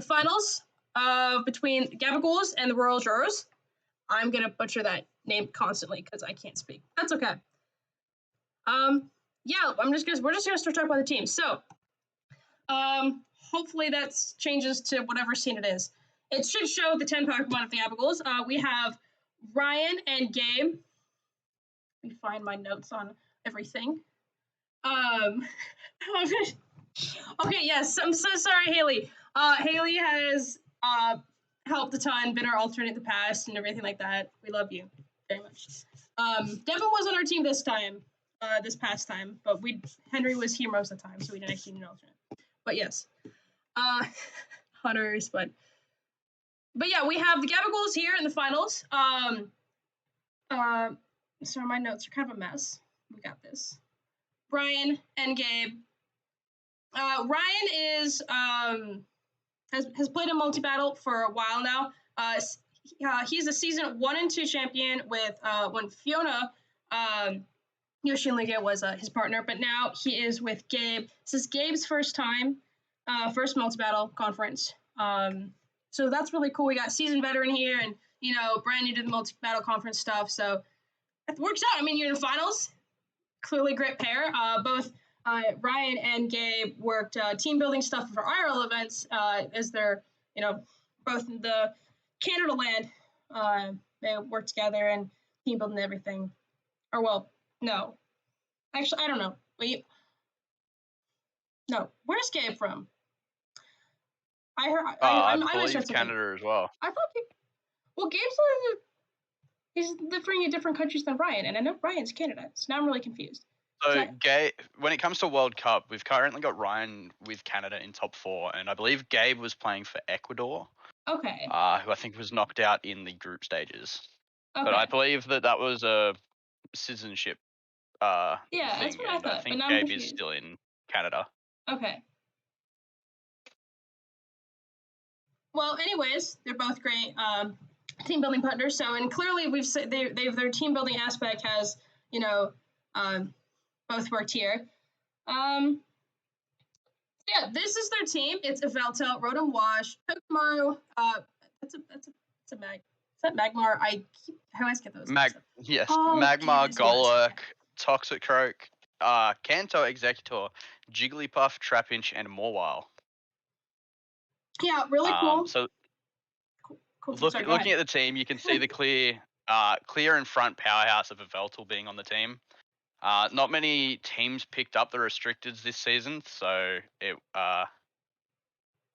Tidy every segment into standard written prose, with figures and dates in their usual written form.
the finals between Gabagools and the Royal Jurors. I'm gonna butcher that name constantly because I can't speak. That's okay. Yeah, we're just gonna start talking about the team. So, hopefully that changes to whatever scene it is. It should show the 10 Pokemon of the Gabagools. We have Ryan and Gabe. Let me find my notes on everything. Okay, yes, I'm so sorry, Haley. Haley has helped a ton, been our alternate in the past and everything like that. We love you very much. Devin was on our team this past time, but Henry was here most of the time, so we didn't actually need an alternate. But yes, Hunter's, but yeah, we have the Gabagools here in the finals. Sorry, my notes are kind of a mess. We got this. Brian and Gabe. Ryan is has played a multi-battle for a while now. He's a season 1 and 2 champion with when Fiona Yoshinlige was his partner, but now he is with Gabe. This is Gabe's first multi-battle conference. So that's really cool. We got seasoned veteran here, and brand new to the multi-battle conference stuff. So it works out. I mean, you're in the finals. Clearly, great pair. Both Ryan and Gabe worked team building stuff for IRL events as they're, both in the Canada land. They work together and team building everything. Or, well, no. Actually, I don't know. No. Where's Gabe from? I believe Canada as well. I thought he's living in different countries than Ryan, and I know Ryan's Canada, so now I'm really confused. So, Gabe, when it comes to World Cup, we've currently got Ryan with Canada in top 4, and I believe Gabe was playing for Ecuador. Okay. Who I think was knocked out in the group stages. Okay. But I believe that was a citizenship yeah, thing, that's what I thought. I think Gabe is still in Canada. Okay. Well, anyways, they're both great team building partners. So, and clearly we've said their team building aspect has, both worked here. Yeah, this is their team. It's Yveltal, Rotom Wash, Pokemon. That's a Mag. Is that Magmar? I always get those. Yes. Oh, Magmar, Golurk, Toxicroak, Kanto Executor, Jigglypuff, Trapinch, and Mawile. Yeah, really cool. So, cool. Looking at the team, you can see the clear and front powerhouse of Yveltal being on the team. Not many teams picked up the restricteds this season, so a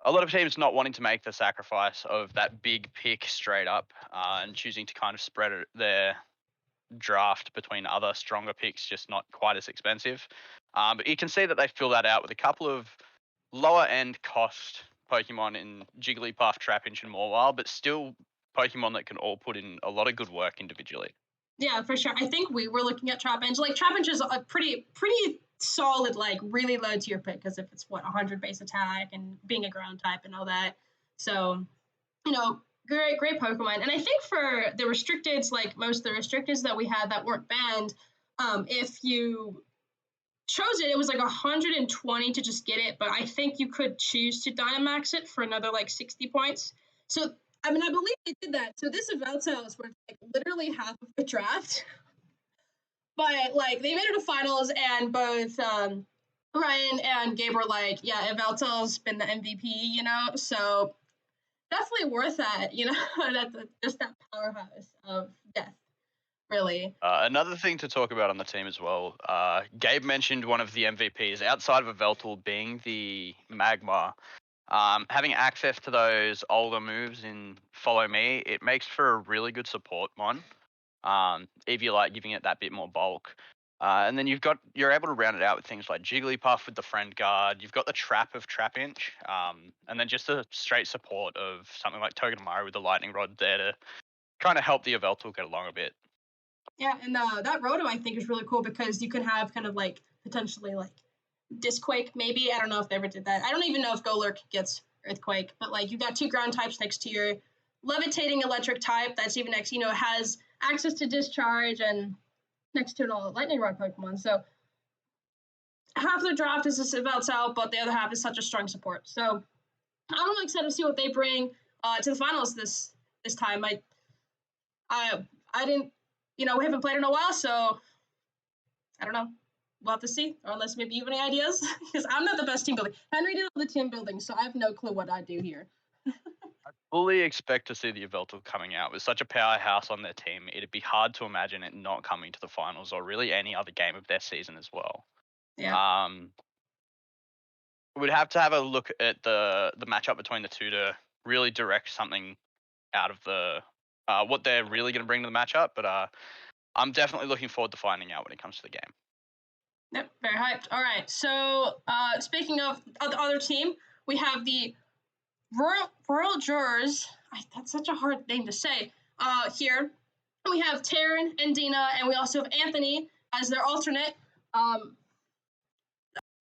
lot of teams not wanting to make the sacrifice of that big pick straight up and choosing to kind of spread their draft between other stronger picks, just not quite as expensive. But you can see that they fill that out with a couple of lower end cost Pokemon in Jigglypuff, Trapinch, and Mawile, but still Pokemon that can all put in a lot of good work individually. Yeah, for sure. I think we were looking at Trapinch. Like, Trapinch is a pretty solid, like, really low tier pick, because if it's 100 base attack and being a ground type and all that. So, great Pokemon. And I think for the restricteds, like most of the restricteds that we had that weren't banned, if you chose it, it was like 120 to just get it, but I think you could choose to Dynamax it for another like 60 points. So I believe they did that. So this Yveltal is worth like literally half of the draft. But like they made it to finals, and both Ryan and Gabe were like, yeah, Yveltal's been the MVP, so definitely worth that, that's just that powerhouse of death. Really. Another thing to talk about on the team as well, Gabe mentioned one of the MVPs outside of Yveltal being the Magmar. Having access to those older moves in Follow Me, it makes for a really good support mon. If you like giving it that bit more bulk. And then you're able to round it out with things like Jigglypuff with the Friend Guard. You've got the Trap of Trapinch, and then just a straight support of something like Togedemaru with the Lightning Rod there to kind of help the Yveltal get along a bit. Yeah, and that Rotom I think is really cool because you can have kind of like potentially like Disquake maybe. I don't know if they ever did that. I don't even know if Golurk gets Earthquake, but like you've got 2 ground types next to your levitating electric type that's even next, has access to Discharge and next to a Lightning Rod Pokemon. So half the draft is this Yveltal, but the other half is such a strong support. So I'm really excited to see what they bring to the finals this time. I didn't, we haven't played in a while, so I don't know. We'll have to see, or unless maybe you have any ideas, because I'm not the best team building. Henry did all the team building, so I have no clue what I do here. Fully expect to see the Yveltal coming out with such a powerhouse on their team. It'd be hard to imagine it not coming to the finals or really any other game of their season as well. Yeah. We'd have to have a look at the matchup between the two to really direct something out of the what they're really going to bring to the matchup. But I'm definitely looking forward to finding out when it comes to the game. Yep, very hyped. All right, so speaking of the other team, we have the Royal Jurors. That's such a hard name to say. Here we have Taryn and Dina, and we also have Anthony as their alternate.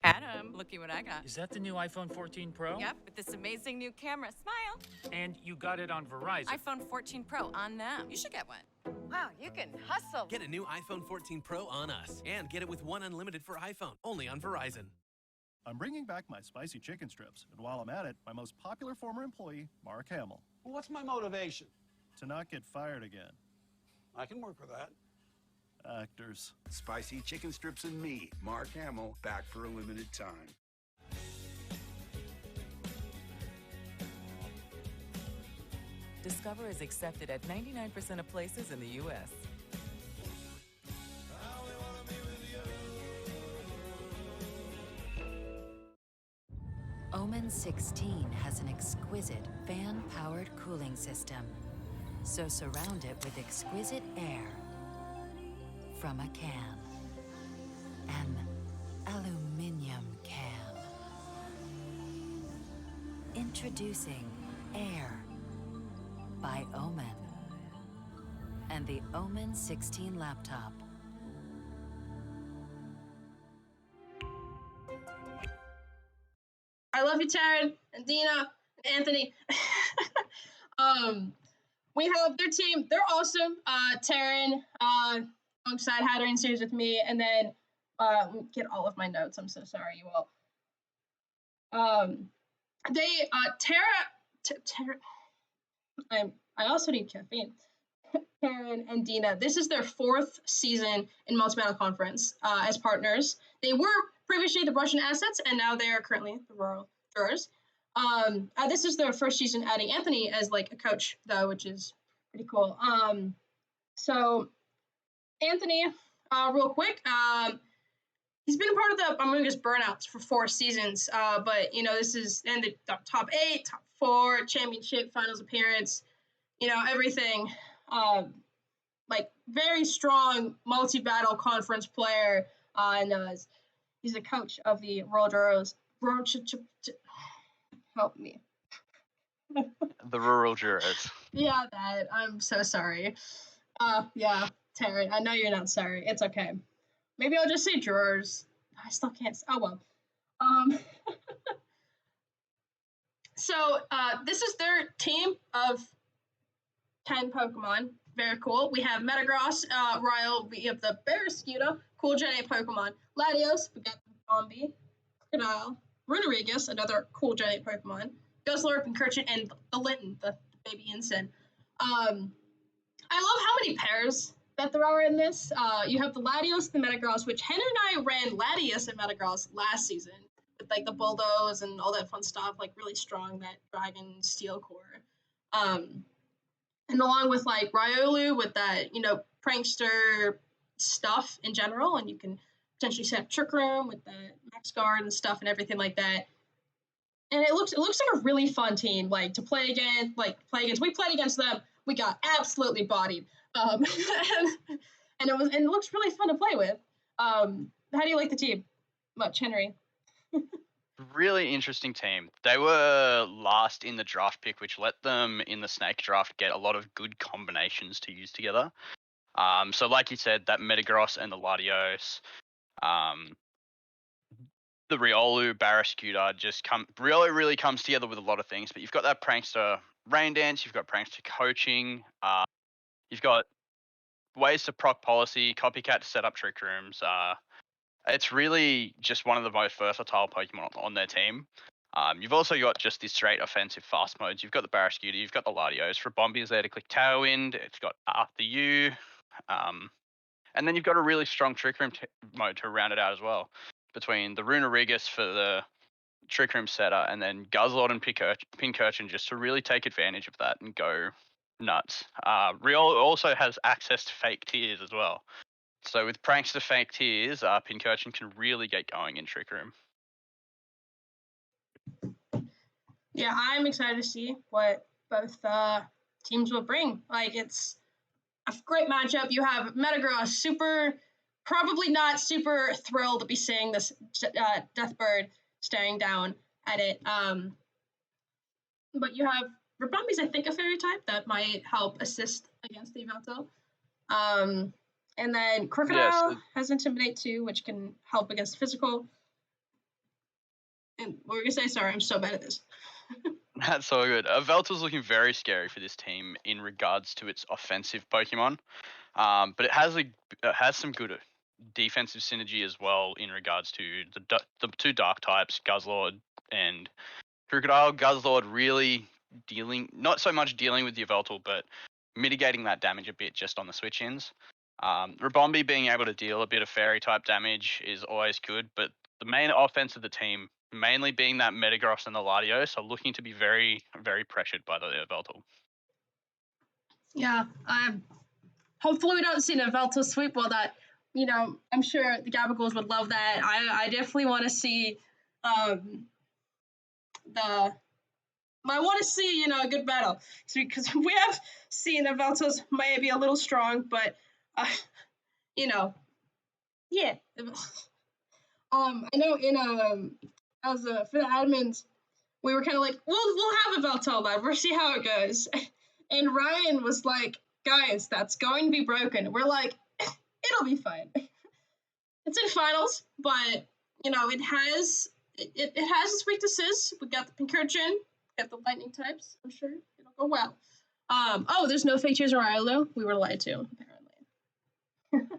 Adam, looky what I got. Is that the new iPhone 14 Pro? Yep, with this amazing new camera. Smile. And you got it on Verizon. iPhone 14 Pro on them. You should get one. Wow, you can hustle. Get a new iPhone 14 Pro on us. And get it with one unlimited for iPhone. Only on Verizon. I'm bringing back my spicy chicken strips. And while I'm at it, my most popular former employee, Mark Hamill. Well, what's my motivation? To not get fired again. I can work with that. Actors. Spicy chicken strips and me, Mark Hamill, back for a limited time. Discover is accepted at 99% of places in the U.S. Omen 16 has an exquisite fan-powered cooling system, so surround it with exquisite air from a can. An aluminum can. Introducing Air by Omen and the Omen 16 laptop. I love you, Taryn and Dina, and Anthony. We have their team. They're awesome. Taryn, alongside Hatter in series with me, and then get all of my notes. I'm so sorry, you all. Tara. I also need caffeine. Taryn and Dina. This is their 4th season in Multi-Battle Conference as partners. They were previously the Russian Assets, and now they are currently the Royal Jurors. This is their first season adding Anthony as like a coach, though, which is pretty cool. So Anthony, real quick, he's been a part of the Among Us Burnouts for 4 seasons, but this is in the top 8, top 4, championship, finals appearance, everything. Like very strong multi-battle conference player, and he's a coach of the Royal Jurors. Help me. The Rural Jurors. Yeah, that. I'm so sorry. Yeah, Taryn, I know you're not sorry. It's okay. Maybe I'll just say jurors. I still can't. Oh, well. So, this is their team of 10 Pokemon. Very cool. We have Metagross, Ryle, we have the Barraskewda, cool Gen 8 Pokemon. Latios, we got Bombi, Crocodile, Runerigus, another cool Gen 8 Pokemon. Guzzlorp, Pincurchin, and the Linton, the baby Ensign. I love how many pairs that there are in this. You have the Latios, the Metagross, which Henry and I ran Latios and Metagross last season with like the Bulldoze and all that fun stuff, like really strong, that Dragon Steel core. And along with like Riolu with that, prankster stuff in general, and you can potentially set up Trick Room with the Max Guard and stuff and everything like that. And it looks like a really fun team, like to play against. We played against them, we got absolutely bodied. And it looks really fun to play with. How do you like the team? Much, Henry? Really interesting team. They were last in the draft pick, which let them in the snake draft get a lot of good combinations to use together. So like you said, that Metagross and the Latios, the Riolu, Barraskewda really comes together with a lot of things. But you've got that prankster Rain Dance, you've got prankster coaching, you've got ways to proc policy, copycat to set up trick rooms. It's really just one of the most versatile Pokemon on their team. You've also got just the straight offensive fast modes. You've got the Barrascuda, you've got the Latios. Rabombi is there to click Tailwind. It's got After You. And then you've got a really strong Trick Room mode to round it out as well, between the Runarigus for the Trick Room setter and then Guzzlord and Pincurchin just to really take advantage of that and go nuts. Riol also has access to fake tears as well. So with Prankster fake tears, Pincurchin can really get going in Trick Room. Yeah, I'm excited to see what both teams will bring. Like, it's a great matchup. You have Metagross, probably not super thrilled to be seeing this Deathbird staring down at it. But you have Rabombi's, I think, a fairy type that might help assist against the Yveltal. And then Crocodile has Intimidate too, which can help against physical. And what were you gonna say? Sorry, I'm so bad at this. That's so good. Yveltal's looking very scary for this team in regards to its offensive Pokemon, but it has some good defensive synergy as well in regards to the two dark types, Guzzlord and Crocodile. Guzzlord really not so much dealing with the Yveltal, but mitigating that damage a bit just on the switch-ins. Rabombi being able to deal a bit of fairy type damage is always good, but the main offense of the team, mainly being that Metagross and the Latios, are looking to be very, very pressured by the Yveltal. Yeah, hopefully we don't see an Yveltal sweep. Well, that, I'm sure the Gabagles would love that. I definitely want to see I want to see, a good battle. Because we have seen Yveltals may be a little strong, but, yeah. I know for the admins, we were kind of like, we'll have Yveltal live. We'll see how it goes. And Ryan was like, guys, that's going to be broken. We're like, it'll be fine. It's in finals, but, it has its weaknesses. We got the Pincurchin, got the lightning types. I'm sure it'll go well. There's no fake tears or Riolu. We were lied to, apparently.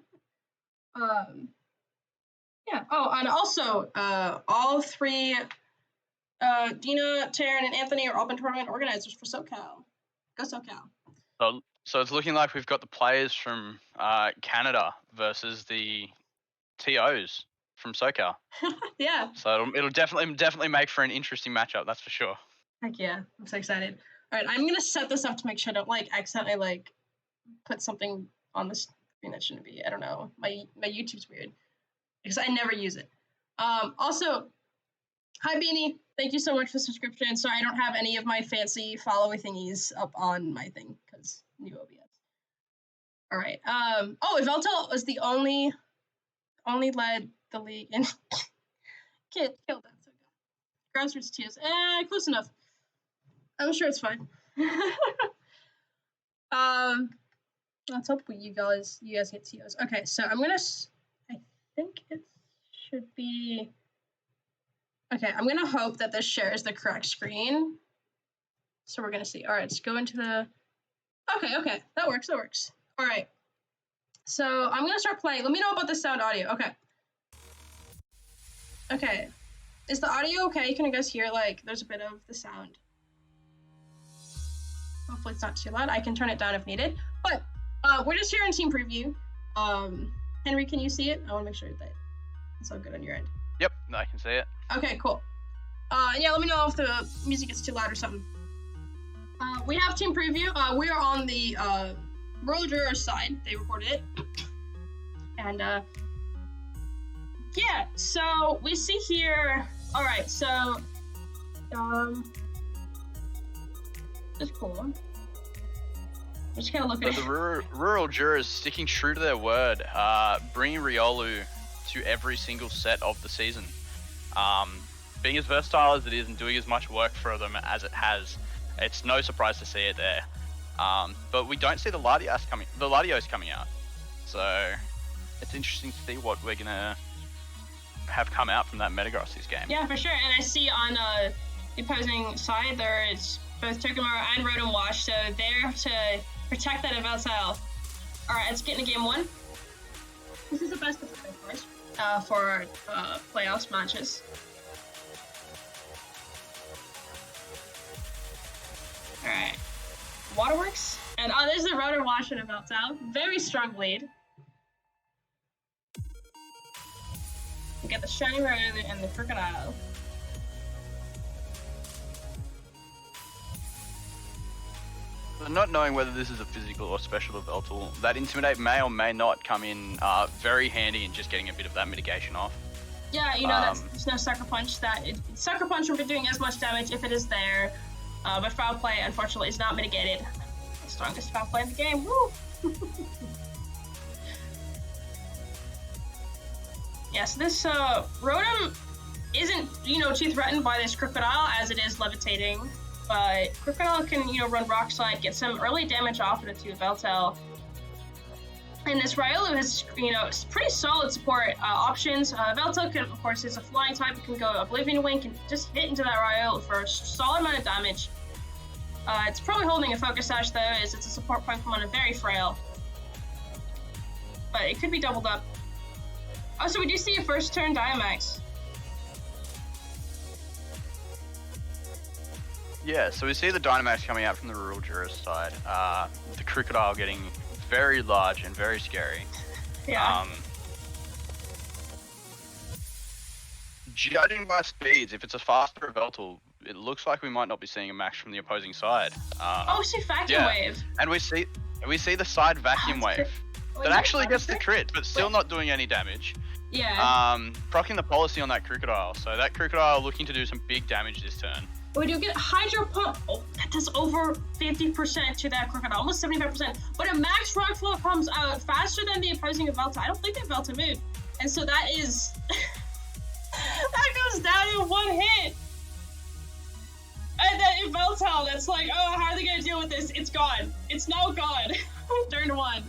Yeah. Oh, and also, all three, Dina, Taryn, and Anthony are open tournament organizers for SoCal. Go SoCal. So it's looking like we've got the players from Canada versus the TOs from SoCal. Yeah. So it'll definitely make for an interesting matchup. That's for sure. Heck yeah! I'm so excited. All right, I'm gonna set this up to make sure I don't accidentally put something on the screen that shouldn't be. I don't know. My YouTube's weird because I never use it. Also, hi Beanie. Thank you so much for the subscription. Sorry I don't have any of my fancy follow thingies up on my thing because new OBS. All right. Yveltal was the only led the league and killed that. So grassroots TS. Close enough. I'm sure it's fine. Let's hope you guys get TOs. Okay, so I think it should be. Okay, I'm gonna hope that this shares the correct screen. So we're gonna see. All right, let's go into the. Okay, that works. All right. So I'm gonna start playing. Let me know about the sound audio. Okay. Is the audio okay? Can you guys hear there's a bit of the sound? Hopefully it's not too loud. I can turn it down if needed. But we're just here in team preview. Henry, can you see it? I want to make sure that it's all good on your end. Yep, I can see it. Okay, cool. Yeah, let me know if the music gets too loud or something. We have team preview. We are on the Royal Jurors side. They recorded it. And yeah, so we see here. All right, so that's cool. I'm just kind of looking. So the rural Jurors sticking true to their word, bringing Riolu to every single set of the season. Being as versatile as it is and doing as much work for them as it has, it's no surprise to see it there. But we don't see the Latios coming out. So it's interesting to see what we're gonna have come out from that Metagross this game. Yeah, for sure. And I see on the opposing side there is both Tokimaro and Rotom Wash, so they're to protect that Yveltal. Alright, let's get into game one. This is the best of 5 for playoffs matches. Waterworks. And there's the Rotor Wash and a Veltal. Very strong lead. We get the Shiny Rotor and the Crocodile. Not knowing whether this is a physical or special Veltal, that Intimidate may or may not come in very handy in just getting a bit of that mitigation off. Yeah, you know, there's no Sucker Punch. Sucker Punch won't be doing as much damage if it is there, but Foul Play, unfortunately, is not mitigated. The strongest Foul Play in the game, woo! Yeah, so this Rotom isn't, you know, too threatened by this Crocodile as it is levitating, but Crocodile can, you know, run Rock Slide, get some early damage off of it to Veltal. And this Riolu has, you know, pretty solid support options. Veltal can, of course, is a flying type. It can go Oblivion Wing, can just hit into that Riolu for a solid amount of damage. It's probably holding a Focus Sash though, as it's a support Pokemon and very frail. But it could be doubled up. Oh, so we do see a first turn Dynamax. Yeah, so we see the Dynamax coming out from the Rural Jurist side. The Crocodile getting very large and very scary. Yeah. Judging by speeds, if it's a faster Veltal, it looks like we might not be seeing a max from the opposing side. Oh, see Vacuum Wave. And we see the side Vacuum Wave that actually gets the crit, but still not doing any damage. Yeah. Proccing the policy on that Crocodile, so that Crocodile looking to do some big damage this turn. We do get Hydro Pump. Oh, that does over 50% to that Crocodile, almost 75%. But a max Rock Flow comes out faster than the opposing Velta. I don't think that Velta moved. And so that is... that goes down in one hit. And then Veltal, that's like, oh, how are they going to deal with this? It's gone. It's now gone. Turn one.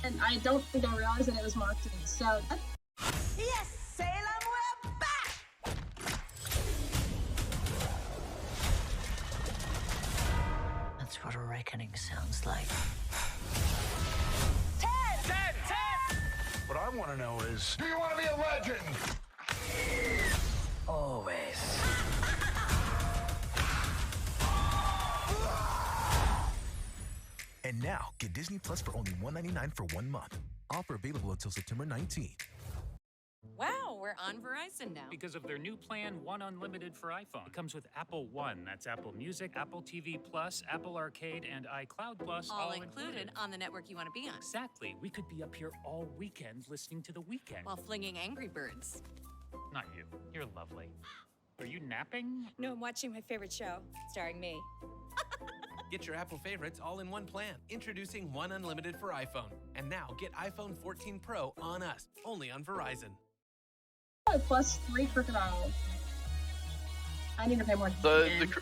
And I don't think I realized that it was marked to me. So that's... Yes, Salem, we're back! That's what a reckoning sounds like. 10! What I want to know is, do you want to be a legend? Always. And now, get Disney Plus for only $1.99 for 1 month. Offer available until September 19th. Wow, we're on Verizon now. Because of their new plan, One Unlimited for iPhone. It comes with Apple One. That's Apple Music, Apple TV Plus, Apple Arcade, and iCloud Plus. All included on the network you want to be on. Exactly. We could be up here all weekend listening to The Weekend. While flinging Angry Birds. Not you. You're lovely. Are you napping? No, I'm watching my favorite show, starring me. Get your Apple favorites all in one plan. Introducing One Unlimited for iPhone. And now get iPhone 14 Pro on us, only on Verizon. Plus 3 Crocodile. I need to pay more The attention.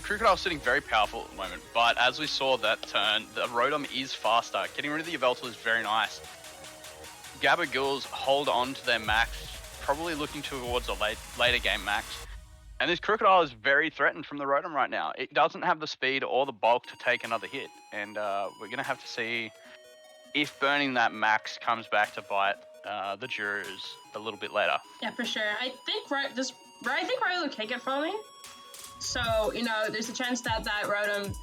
Crocodile's sitting very powerful at the moment, but as we saw that turn, the Rotom is faster. Getting rid of the Yveltal is very nice. Gabagools hold on to their max, probably looking towards a later game max. And this Crocodile is very threatened from the Rotom right now. It doesn't have the speed or the bulk to take another hit, and we're going to have to see if burning that max comes back to bite the Jurors a little bit later. Yeah, for sure. I think Riolu can get foaming. So, you know, there's a chance that that Rotom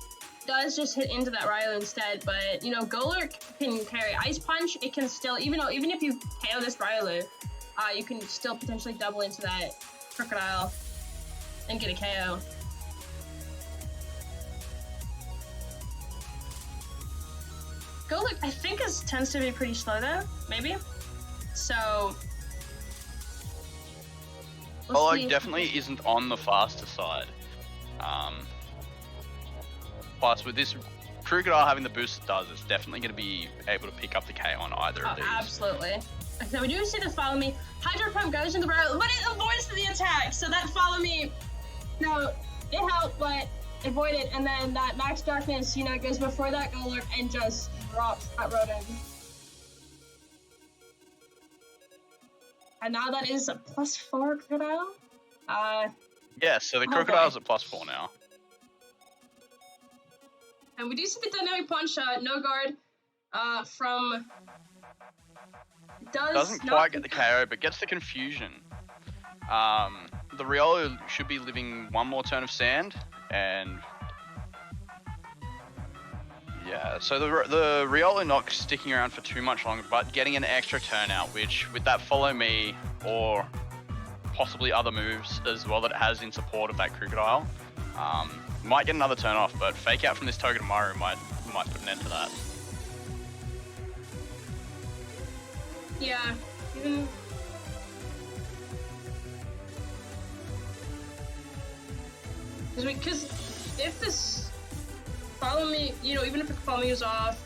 does just hit into that Riolu instead. But, you know, Golurk can carry Ice Punch. It can still, even if you KO this Riolu, you can still potentially double into that Crocodile and get a KO. Golurk, I think, tends to be pretty slow though, maybe. So... Golurk definitely isn't on the faster side. Plus, with this Crocodile having the boost it does, it's definitely going to be able to pick up the KO on either of these. Absolutely. So we do see the Follow Me. Hydro Pump goes in the barrel, but it avoids the attack. So that Follow Me, no, it helped, but avoid it. And then that Max Darkness, you know, goes before that Golurk and just drops that Rotom. And now that is a +4 Crocodile. Yeah, so the Crocodile's at +4 now. And we do see the Dynamic Punch, no guard, from Doesn't quite get the KO, but gets the confusion. The Riolu should be living one more turn of sand, and yeah, so the Riolu not sticking around for too much longer, but getting an extra turn out, which with that follow me or possibly other moves as well that it has in support of that Crocodile, might get another turn off, but fake out from this Togedemaru might put an end to that. Yeah, even because if this follow me, even if the follow me is off,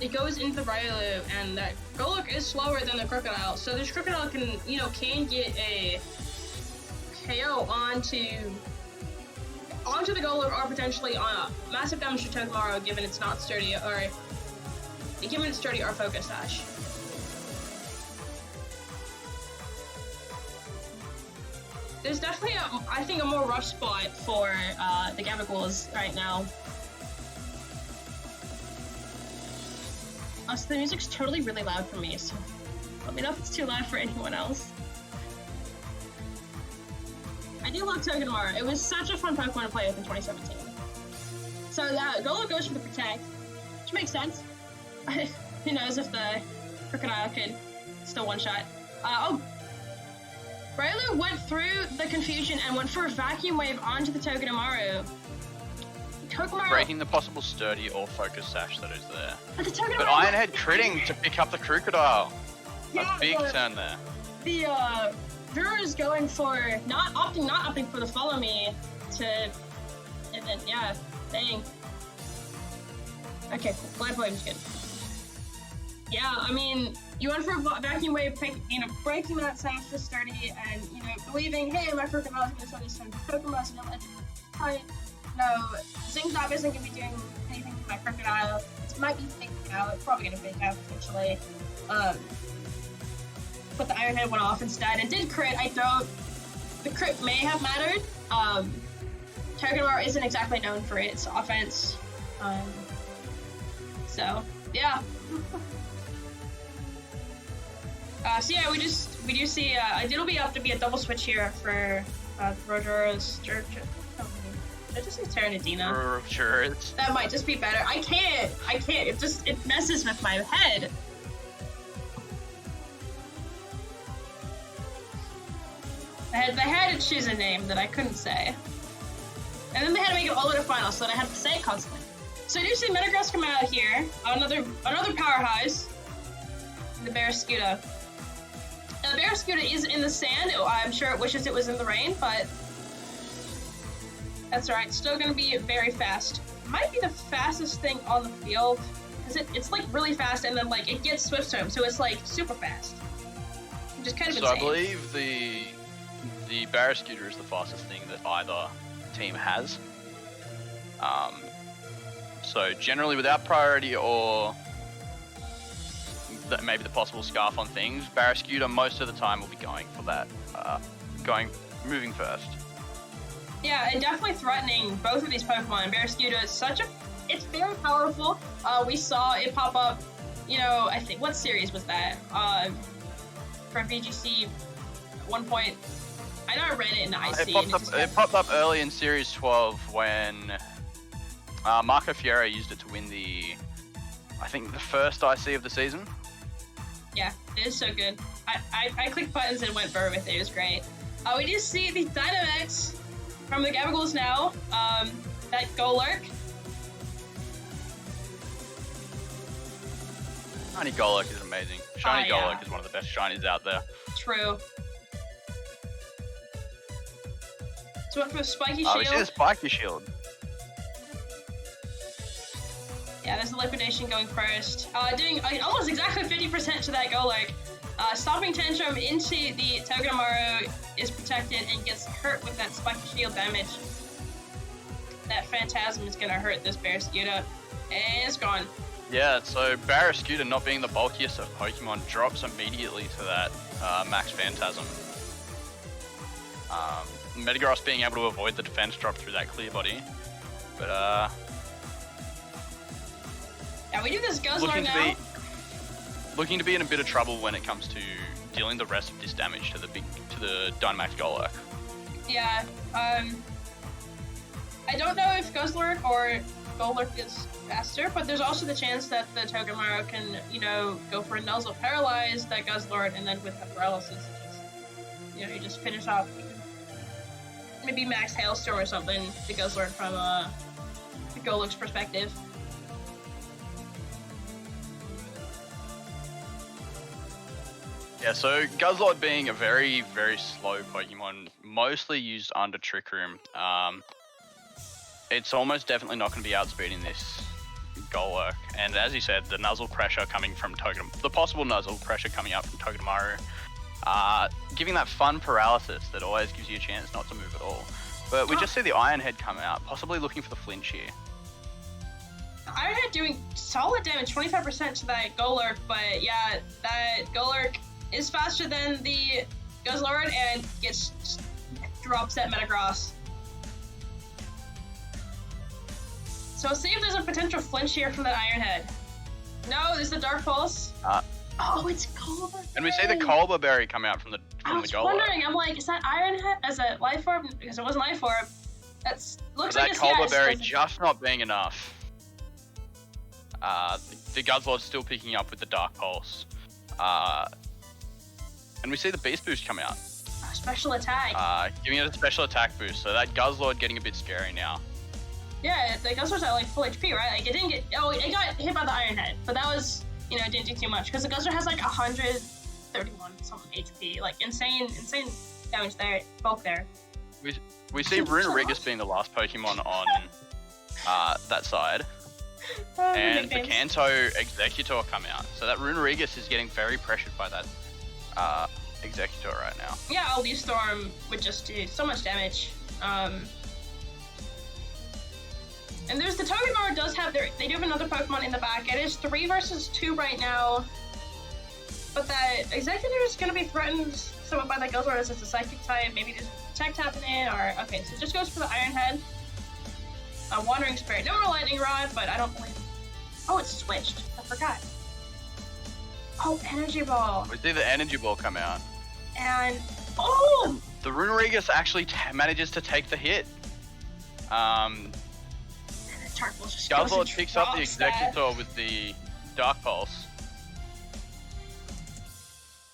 it goes into the Riolu, and that Golok is slower than the Crocodile, so this Crocodile can get a KO onto the Golok, or potentially massive damage to Togedemaru given it's not sturdy, or given it's sturdy or focus dash. There's definitely, I think, a more rough spot for the Gavagols right now. Also, the music's totally really loud for me, so let me know if it's too loud for anyone else. I do love Togedemaru. It was such a fun Pokemon to play with in 2017. So that Golok goes for the Protect, which makes sense. Who knows if the Crocodile could still one-shot. Riolu went through the confusion and went for a Vacuum Wave onto the Togedemaru. Breaking the possible sturdy or focus sash that is there. But Ironhead critting to pick up the Crocodile. Yeah, a big turn there. The Viewer is going for not opting for the follow me to, and then yeah, dang. Okay, Glide Poem's good. Yeah, I mean, you went for a Vacuum Wave, breaking that sash to sturdy, and believing, hey, my Crocodile's gonna start this turn. Pokemon's gonna Zingzop isn't gonna be doing anything to my Crocodile. It might be faking out. It's probably gonna fake out potentially. But the Ironhead went off instead and did crit. The crit may have mattered. Togedemaru isn't exactly known for its offense. So yeah. So yeah, we do see it'll be up to be a double switch here for Rojora's Did I just say Tyrannodina? Sure. That might just be better. I can't. It messes with my head. They had to choose a name that I couldn't say. And then they had to make it all in a final, so that I had to say it constantly. So I do see Metagross come out here. Another powerhouse. The Barraskewda. The Barraskewda is in the sand. I'm sure it wishes it was in the rain, but that's alright. Still gonna be very fast. Might be the fastest thing on the field, because it's like really fast, and then like it gets Swift Swim, so it's like super fast. Which is kind of insane. I believe the Barraskewda is the fastest thing that either team has. So generally without priority or maybe the possible scarf on things, Barraskewda most of the time will be going for that, moving first. Yeah, and definitely threatening both of these Pokemon. Barraskewda is it's very powerful. We saw it pop up, I think, what series was that? From VGC at one point. I know I read it in the IC. It popped up early in Series 12 when Marco Fiera used it to win I think the first IC of the season. Yeah, it is so good. I clicked buttons and went burr with it. It was great. We do see the Dynamax from the Gavagols now. That Golurk. Shiny Golurk is amazing. Shiny Golurk is one of the best shinies out there. True. So went for a Spiky Shield. We see the Spiky Shield. Yeah, there's the Liquidation going first. Doing almost exactly 50% to that Golurk. Stopping Tantrum into the Togedemaru is protected and gets hurt with that Spiky Shield damage. That Phantasm is gonna hurt this Barraskewda. And it's gone. Yeah, so Barraskewda not being the bulkiest of Pokemon drops immediately to that Max Phantasm. Metagross being able to avoid the defense drop through that clear body. But yeah, we do this Guzzler now. looking to be in a bit of trouble when it comes to dealing the rest of this damage to the Dynamax Golurk. Yeah. I don't know if Guzzlord or Golurk is faster, but there's also the chance that the Togedemaru can, you know, go for a Nuzzle Paralyze that Guzzlord, and then with the paralysis, you know, you just finish off. Maybe Max Hailstorm or something, the Guzzlord from the Golurk's perspective. Yeah, so Guzzlord being a very, very slow Pokemon, mostly used under Trick Room, it's almost definitely not going to be outspeeding this Golurk. And as you said, the Nuzzle pressure coming from the possible Nuzzle pressure coming out from Togedemaru, giving that fun paralysis that always gives you a chance not to move at all. But we just see the Iron Head come out, possibly looking for the flinch here. Iron Head doing solid damage, 25% to that Golurk, but yeah, that Golurk is faster than the Guzzlord and drops that Metagross. So let's see if there's a potential flinch here from that Iron Head. No, there's the Dark Pulse. Oh, it's Colbur Berry. And we see the Colbur Berry come out from the Golurk. I was wondering, I'm like, is that Iron Head as a Life Orb? Because it wasn't Life Orb. Looks like it's Colbur Berry just not being enough. The Guzzlord's still picking up with the Dark Pulse. And we see the Beast Boost come out. Special attack. Giving it a special attack boost. So that Guzzlord getting a bit scary now. Yeah, the Guzzlord's at like full HP, right? Like it didn't get, it got hit by the Iron Head, but that was, you know, it didn't do too much because the Guzzlord has like 131 something HP, like insane damage there, bulk there. We see Runerigus being the last Pokemon on that side. And the Kanto Executor come out. So that Runerigus is getting very pressured by that Executor right now. Yeah, a Leaf Storm would just do so much damage. And there's the Togedemaru does have they do have another Pokemon in the back. It is 3 versus 2 right now. But that Executor is going to be threatened somewhat by the Guzzlord as it's a Psychic type. Maybe there's Protect happening, or okay, so it just goes for the Iron Head. Wandering Spirit. No more Lightning Rod, but I don't believe. Oh, it's switched. I forgot. Oh, Energy Ball. We see the Energy Ball come out. And the Runerigus actually manages to take the hit. Guzzlord picks up the Executor with the Dark Pulse.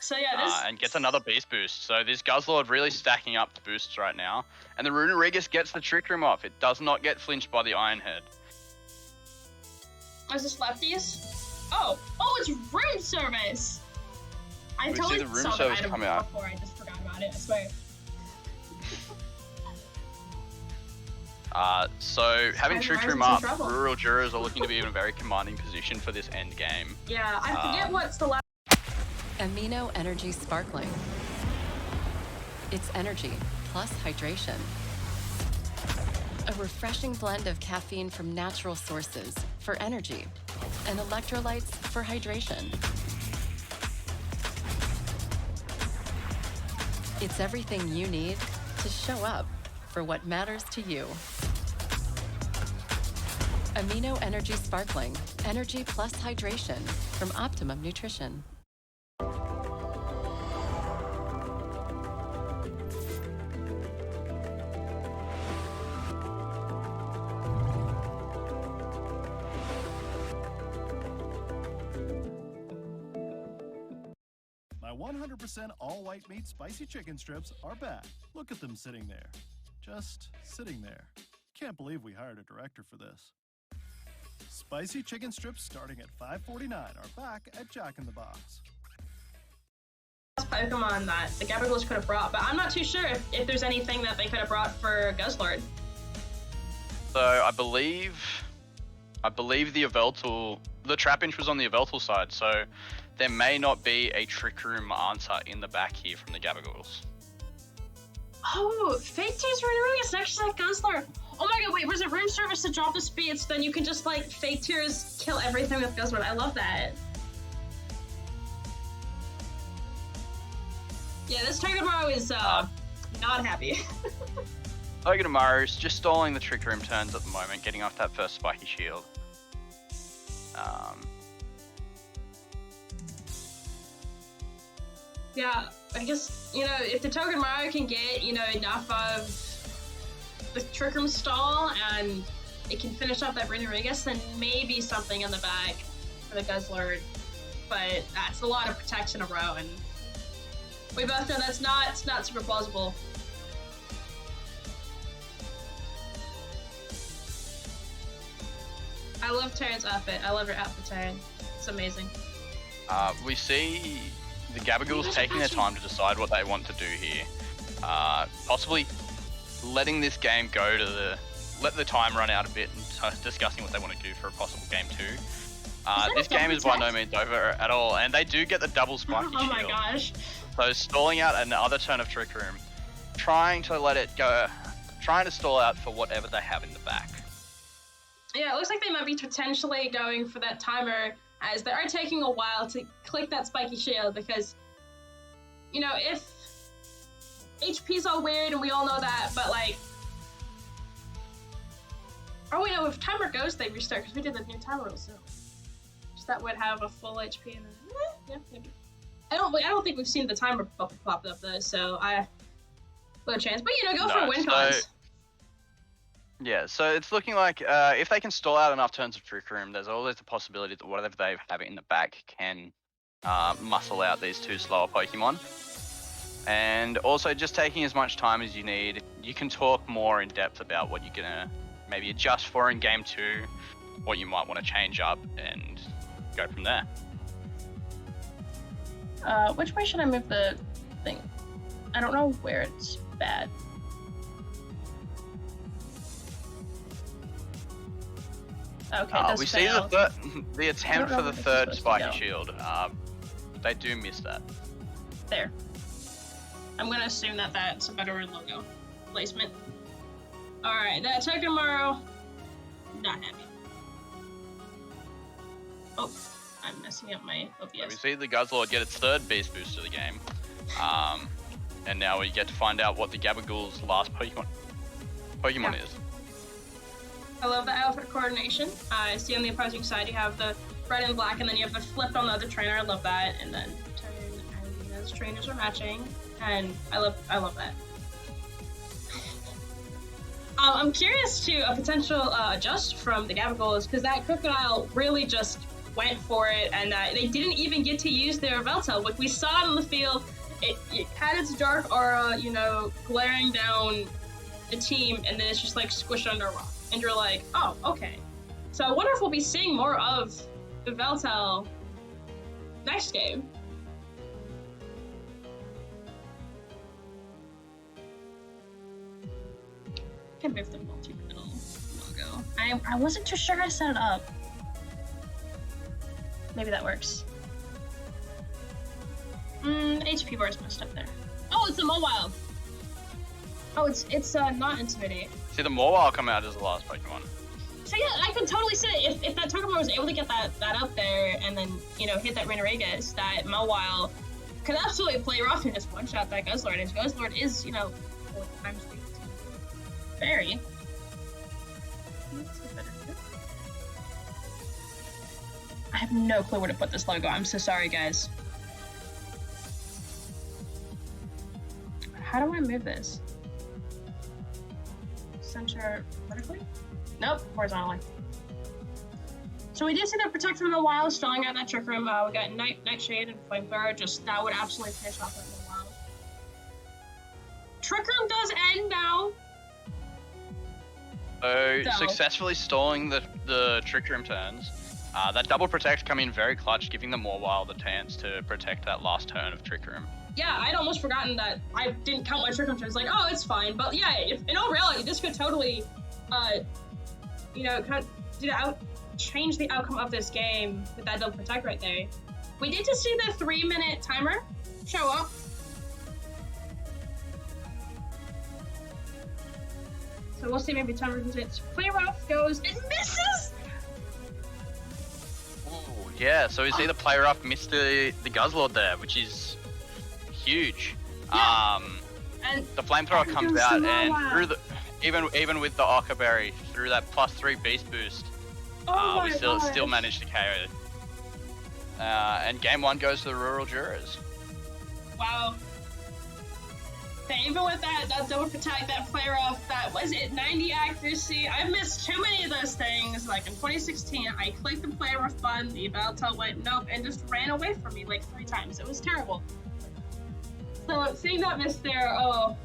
So yeah, and gets another Beast Boost. So this Guzzlord really stacking up the boosts right now. And the Runerigus gets the Trick Room off. It does not get flinched by the Iron Head. Is this lefties? Oh, it's Room Service! I totally see the Room saw Service the item come out. before, I just forgot about it, I swear. So having Trick Room up, Rural Jurors are looking to be in a very commanding position for this end game. Yeah, I forget what's the last. Amino Energy Sparkling. It's energy plus hydration. A refreshing blend of caffeine from natural sources for energy and electrolytes for hydration. It's everything you need to show up for what matters to you. Amino Energy Sparkling. Energy plus hydration from Optimum Nutrition. My 100% all-white meat spicy chicken strips are back. Look at them sitting there. Just sitting there. Can't believe we hired a director for this. Spicy chicken strips starting at $5.49 are back at Jack in the Box. Pokemon that the Gabagos could have brought, but I'm not too sure if there's anything that they could have brought for Guzzlord. So I believe the Yveltal, the Trapinch was on the Yveltal side, so there may not be a Trick Room answer in the back here from the Gabagos. Oh, Fake Tears Runerigus next to that Guzzlord. Oh my god, wait, was it Room Service to drop the speed so then you can just like Fake Tears kill everything with Guzzlord? I love that. Yeah, this Togedemaru is not happy. Togedemaru is just stalling the Trick Room turns at the moment, getting off that first Spiky Shield. Yeah, I guess, if the Token Mario can get, enough of the Trick Room stall and it can finish off that Rodriguez, then maybe something in the back for the Guzzlord. But that's a lot of protects in a row, and we both know it's not super plausible. I love Terran's outfit. I love your outfit, Terran. It's amazing. We see the Gabagools taking their time to decide what they want to do here. Possibly letting this game go to let the time run out a bit and discussing what they want to do for a possible game 2. This game is by no means over at all, and they do get the double spiky shield. Oh my gosh. So stalling out another turn of Trick Room, trying to let it go, trying to stall out for whatever they have in the back. Yeah, it looks like they might be potentially going for that timer, as they are taking a while to click that spiky shield, because, if HP's all weird and we all know that, but oh wait, no, if timer goes, they restart, because we did the new timer rules, so that would have a full HP and yeah, maybe. I don't think we've seen the timer pop up though, so no chance. But go for win cons. Yeah, so it's looking like if they can stall out enough turns of Trick Room, there's always the possibility that whatever they have in the back can muscle out these 2 slower Pokemon. And also just taking as much time as you need. You can talk more in depth about what you're gonna maybe adjust for in game 2, what you might want to change up, and go from there. Which way should I move the thing? I don't know where it's bad. Okay, we see the attempt for the third spiky shield. They do miss that. There. I'm going to assume that that's a better logo placement. Alright, that Togedemaru, not happy. Oh, I'm messing up my OBS. So we see the Guzzlord get its 3rd Beast Boost of the game. And now we get to find out what the Gabagool's last Pokemon is. I love the outfit coordination. I see on the opposing side you have the red and black, and then you have the flip on the other trainer. I love that. And then Terran and Nina's trainers are matching, and I love that. I'm curious to a potential adjust from the Gabagools, because that Crocodile really just went for it, and they didn't even get to use their Veltel. Like we saw it on the field, it had its dark aura, glaring down the team, and then it's just squished under a rock. And you're like, oh, okay. So I wonder if we'll be seeing more of the Veltel next game. I can move the multi-middle logo. I wasn't too sure I set it up. Maybe that works. HP bar is messed up there. Oh, it's a Mawile. Oh, it's not Intimidate. See the Mawile come out as the last Pokemon. So yeah, I could totally see it. If that Togedemaru was able to get that up there and then, hit that Renegades, that Mawile could absolutely play rough and just one-shot that Guzzlord. And Guzzlord is, 4 times the Fairy. I have no clue where to put this logo. I'm so sorry, guys. How do I move this? Center vertically? Nope, horizontally. So we did see that Protect from the Wild stalling out that Trick Room. We got Nightshade and Flamethrower. Just that would absolutely finish off with the Wild. Trick Room does end now. So successfully stalling the Trick Room turns. That double protect come in very clutch, giving the Mawile the chance to protect that last turn of Trick Room. Yeah, I'd almost forgotten that I didn't count my Trick Room turns. Oh, it's fine. But yeah, in all reality, this could totally, change the outcome of this game with that double protect right there. We did just see the 3-minute timer show up. So we'll see maybe timer comes in. Play rough goes, it misses! Oh, yeah, so we see the Play Rough miss the Guzzlord there, which is huge. Yeah. And the Flamethrower comes out, and through the even with the Occa Berry, through that +3 Beast Boost, we still managed to KO it. And game 1 goes to the Rural Jurors. Wow. Okay, even with that double protect, that flare off, that was it 90 accuracy. I've missed too many of those things. Like in 2016, I clicked the flare off button, the Valtel went nope, and just ran away from me like 3 times. It was terrible. So seeing that miss there, oh.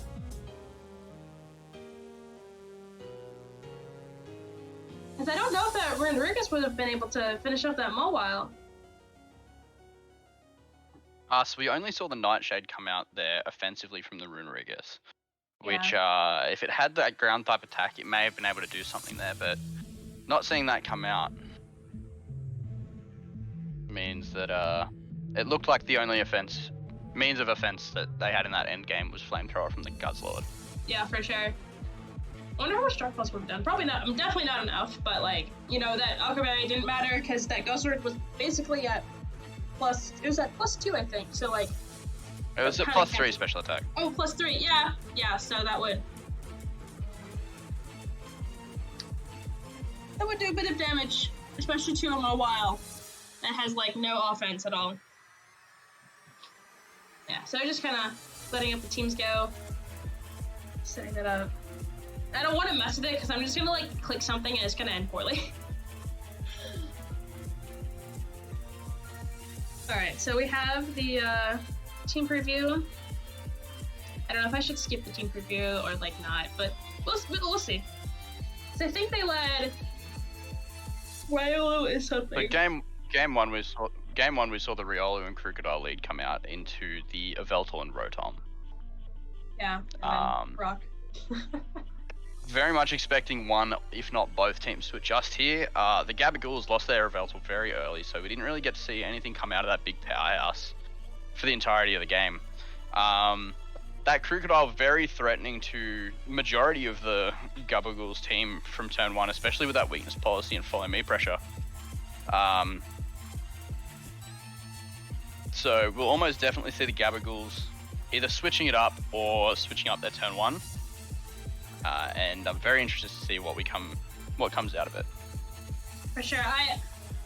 Because I don't know if that Rodriguez would have been able to finish up that mobile. So we only saw the Nightshade come out there offensively from the Runerigus, which, Yeah. if it had that ground type attack, it may have been able to do something there, but not seeing that come out means that it looked like the only means of offense that they had in that end game was Flamethrower from the Guzzlord. Yeah, for sure. I wonder how much Dark Plus would have done. Probably not, definitely not enough, but like, you know, that Alchemy didn't matter because that Guzzlord was basically at it was at +2, I think, so like... It was at +3 special attack. Oh, +3, yeah. Yeah, so that would do a bit of damage, especially to a mobile that has like no offense at all. Yeah, so just kind of letting up the teams go, setting that up. I don't want to mess with it because I'm just gonna like click something and it's gonna end poorly. Alright, so we have the team preview. I don't know if I should skip the team preview or like not, but we'll see. So I think they led Riolu is something. But game one we saw the Riolu and Crocodile lead come out into the Yveltal and Rotom. Yeah, and then Rock. Very much expecting one, if not both teams to adjust here. The Gabagools lost their Yveltal very early, so we didn't really get to see anything come out of that big powerhouse for the entirety of the game. That Crocodile very threatening to majority of the Gabagools team from turn 1, especially with that weakness policy and follow me pressure. So we'll almost definitely see the Gabagools either switching it up or switching up their turn 1. And I'm very interested to see what comes out of it. For sure.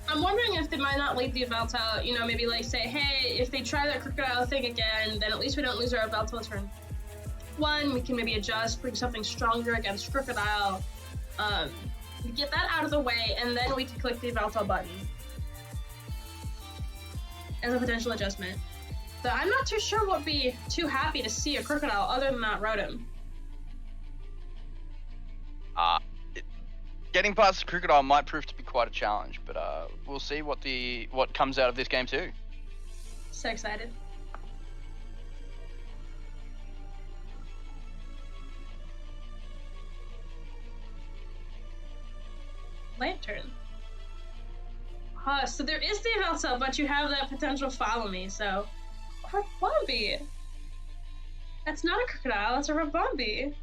I'm wondering if they might not leave the Yveltal, you know, maybe like say, hey, if they try that Crocodile thing again, then at least we don't lose our Yveltal turn 1. We can maybe adjust, bring something stronger against Crocodile. Get that out of the way, and then we can click the Yveltal button as a potential adjustment. So I'm not too sure what would be too happy to see a Crocodile other than that Rotom. Getting past the Crocodile might prove to be quite a challenge, but we'll see what comes out of this game too. So excited. Lantern. So there is the Yveltal, but you have that potential follow me, so... Rabombi! That's not a Crocodile, that's a Rabombi.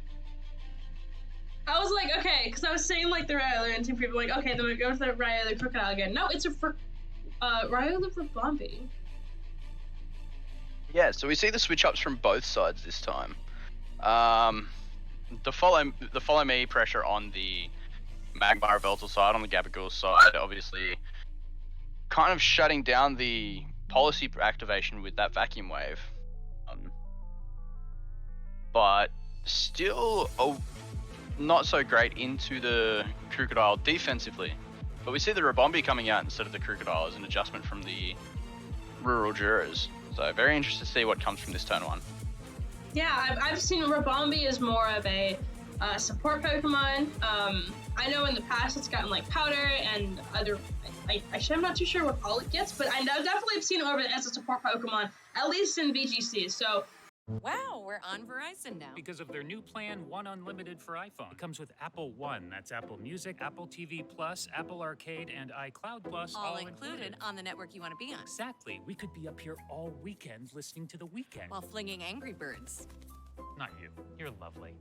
I was like, okay, because I was saying like the Riolu and team people like, okay, then we go to the Riolu Crocodile again. No, it's a Riolu Rabombi. Yeah, so we see the switch ups from both sides this time. The follow me pressure on the Magmar Yveltal side, on the Gabagool side, obviously kind of shutting down the policy activation with that vacuum wave. But still not so great into the Crocodile defensively. But we see the Rabombi coming out instead of the Crocodile as an adjustment from the rural jurors. So very interested to see what comes from this turn 1. Yeah, I've seen Rabombi as more of a support Pokemon. I know in the past it's gotten like Powder and other... I'm not too sure what all it gets, but I definitely have seen it over as a support Pokemon, at least in VGC. So Wow, we're on Verizon now. Because of their new plan, One Unlimited for iPhone. It comes with Apple One. That's Apple Music, Apple TV Plus, Apple Arcade, and iCloud Plus. All included on the network you want to be on. Exactly. We could be up here all weekend listening to The Weekend. While flinging Angry Birds. Not you. You're lovely.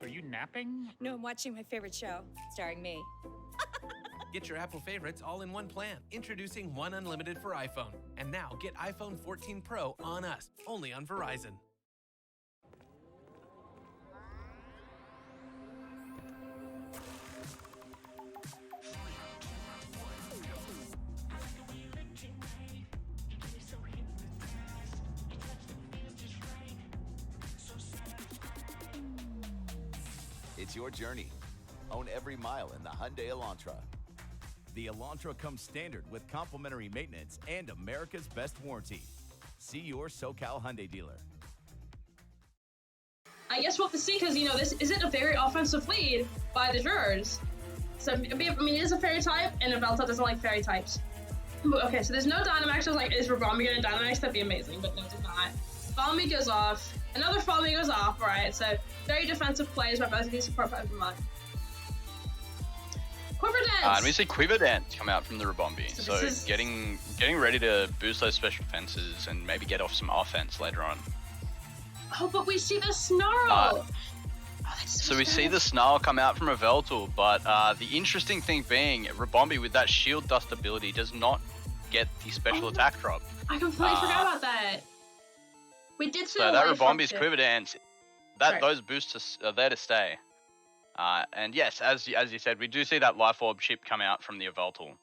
Are you napping? No, I'm watching my favorite show, starring me. Get your Apple favorites all in one plan. Introducing One Unlimited for iPhone. And now get iPhone 14 Pro on us, only on Verizon. It's your journey. Own every mile in the Hyundai Elantra. The Elantra comes standard with complimentary maintenance and America's best warranty. See your SoCal Hyundai dealer. I guess we'll have to see, because, you know, this isn't a very offensive lead by the jurors. So, I mean, it is a fairy type, and Velta doesn't like fairy types. Okay, so there's no Dynamax. I was like, is Rabombi gonna Dynamax? That'd be amazing, but no, it's not. Follow Me goes off. Another Follow Me goes off, right? So, very defensive plays by both of these support Pokemon. Quiver Dance! And we see Quiver Dance come out from the Rabombi. So getting ready to boost those special defenses and maybe get off some offense later on. Oh, but we see the Snarl! So we see the Snarl come out from a Veltal, but the interesting thing being, Rabombi with that Shield Dust ability does not get the special attack drop. I completely forgot about that. We did see so that Rabombi's Quiver Dance, those boosts are there to stay. And yes, as you said, we do see that Life Orb chip come out from the Veltal.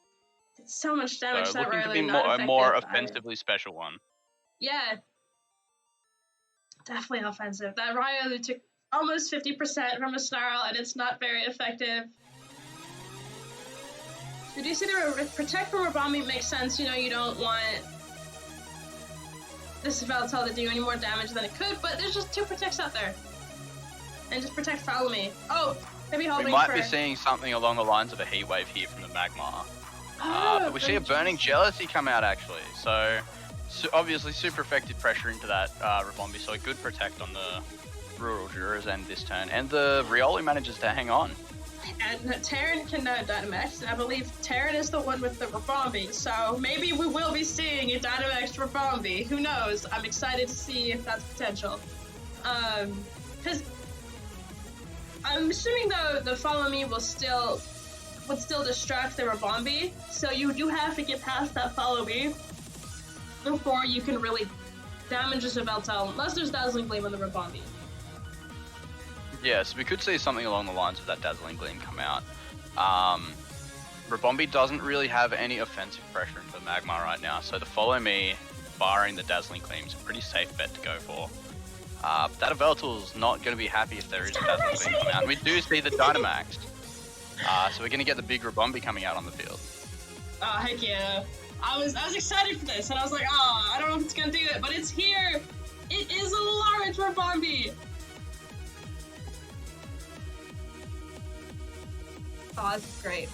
It's so much damage. So that looking really to be a more offensively special one. Yeah. Definitely offensive. That Ryu took almost 50% from a Snarl, and it's not very effective. We do see the Protect from Rabombi makes sense. You know, you don't want this Veltal to do any more damage than it could, but there's just 2 Protects out there. And just Protect Follow Me. Oh, maybe holding we might be seeing something along the lines of a Heat Wave here from the Magmar. But we see a Burning Jealousy come out, actually. So obviously super effective pressure into that Rabombi, so a good Protect on the Rural Jurors end this turn. And the Riolu manages to hang on. And Terran can Dynamax, and I believe Terran is the one with the Rabombi, so maybe we will be seeing a Dynamax Rabombi. Who knows? I'm excited to see if that's potential. Because I'm assuming though the Follow Me would still distract the Rabombi, so you do have to get past that Follow Me before you can really damage this Veltal, unless there's Dazzling Gleam on the Rabombi. Yes, we could see something along the lines of that Dazzling Gleam come out. Rabombi doesn't really have any offensive pressure into the Magmar right now, so the Follow Me, barring the Dazzling Gleam, is a pretty safe bet to go for. That Veltal's not going to be happy if there is a Dazzling Gleam coming out. And we do see the Dynamax. So we're going to get the big Rabombi coming out on the field. Oh, heck yeah. I was excited for this, and I was like, oh, I don't know if it's going to do it, but it's here! It is a large Rabombi! Oh, this is great.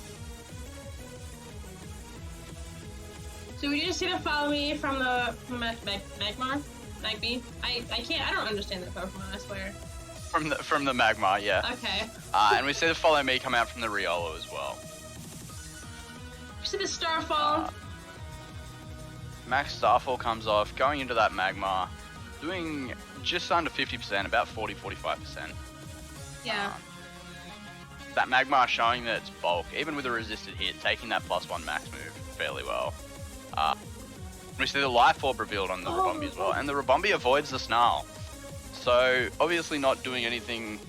So we just see the Follow Me from the Magmar? Magby? I don't understand that Pokemon, I swear. From the Magmar, yeah. Okay. And we see the Follow Me come out from the Riolu as well. We see the Starfall. Max Starfall comes off, going into that Magmar, doing just under 50%, about 40-45%. Yeah. That Magmar showing that it's bulk, even with a resisted hit, taking that +1 max move fairly well. We see the Life Orb revealed on the Rabombi as well, and the Rabombi avoids the Snarl. So obviously not doing anything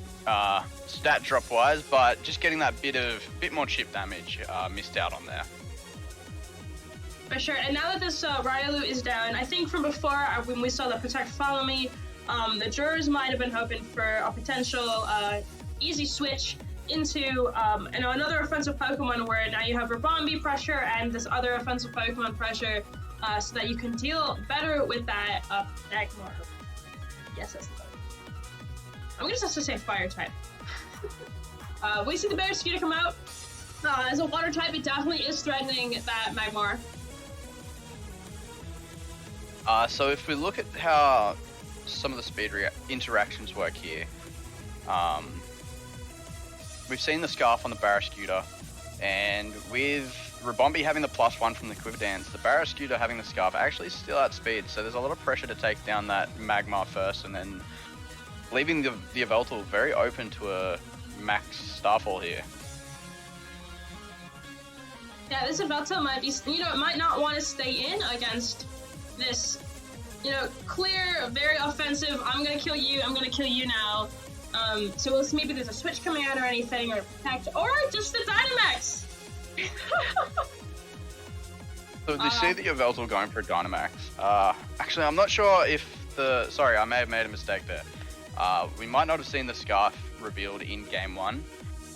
stat drop wise, but just getting that bit more chip damage missed out on there. For sure, and now that this Riolu is down, I think from before when we saw the Protect Follow Me, the jurors might have been hoping for a potential easy switch into another offensive Pokemon where now you have Rabombi pressure and this other offensive Pokemon pressure, so that you can deal better with that Magmar. Yes, that's the Pokemon. I'm gonna just have to say Fire type. We see the Barraskewda come out. As a Water type, it definitely is threatening that Magmar. So if we look at how some of the speed interactions work here, we've seen the Scarf on the Barraskewda, and with Rabombi having the +1 from the Quiver Dance, the Barraskewda having the Scarf actually still outspeed, so there's a lot of pressure to take down that Magmar first, and then leaving the Yveltal very open to a max Starfall here. Yeah, this Yveltal might be, it might not want to stay in against this, clear, very offensive, I'm gonna kill you now. So we'll see maybe there's a switch coming out or anything, or Protect, or just the Dynamax! So they see the Yveltal going for a Dynamax. Actually, I'm not sure if sorry, I may have made a mistake there. We might not have seen the Scarf revealed in Game 1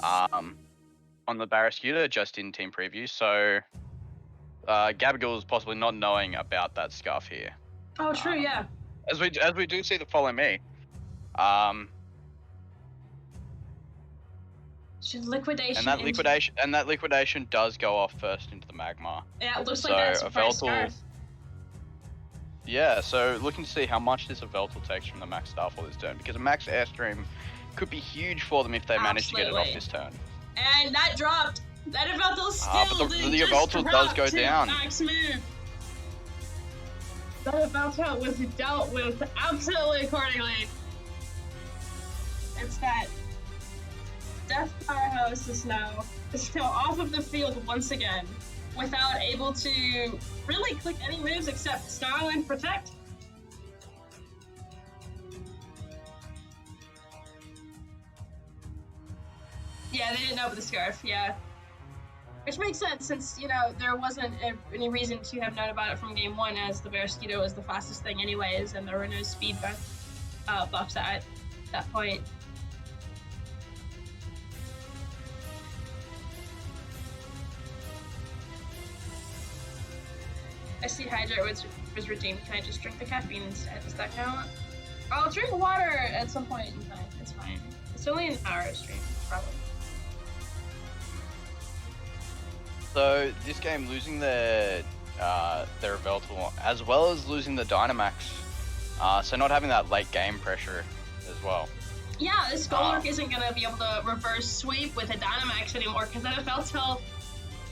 on the Barraskewda, just in team preview. So Gabagool is possibly not knowing about that scarf here. Oh, true, yeah. As we do see the Follow Me. Liquidation. And that liquidation does go off first into the magma. Yeah, it looks like that's a surprise scarf. Yeah, so looking to see how much this Veltal takes from the max Starfall this turn, because a max Airstream could be huge for them if they manage to get it off this turn. And that dropped. That Veltal still but the Veltal does go down. Max move. That Veltal was dealt with absolutely accordingly. It's that Death Powerhouse is now off of the field once again, without able to really click any moves except Snarl and Protect. Yeah, they didn't know about the Scarf, yeah. Which makes sense, since, you know, there wasn't any reason to have known about it from Game 1, as the Barraskewda was the fastest thing anyways, and there were no speed buffs at that point. I see Hydrate was redeemed. Can I just drink the caffeine instead? Does that count? I'll drink water at some point in time. It's fine. It's only an hour stream, probably. So this game, losing their Veltal, as well as losing the Dynamax, so not having that late game pressure as well. Yeah, this Golurk isn't gonna be able to reverse sweep with a Dynamax anymore, because that Veltal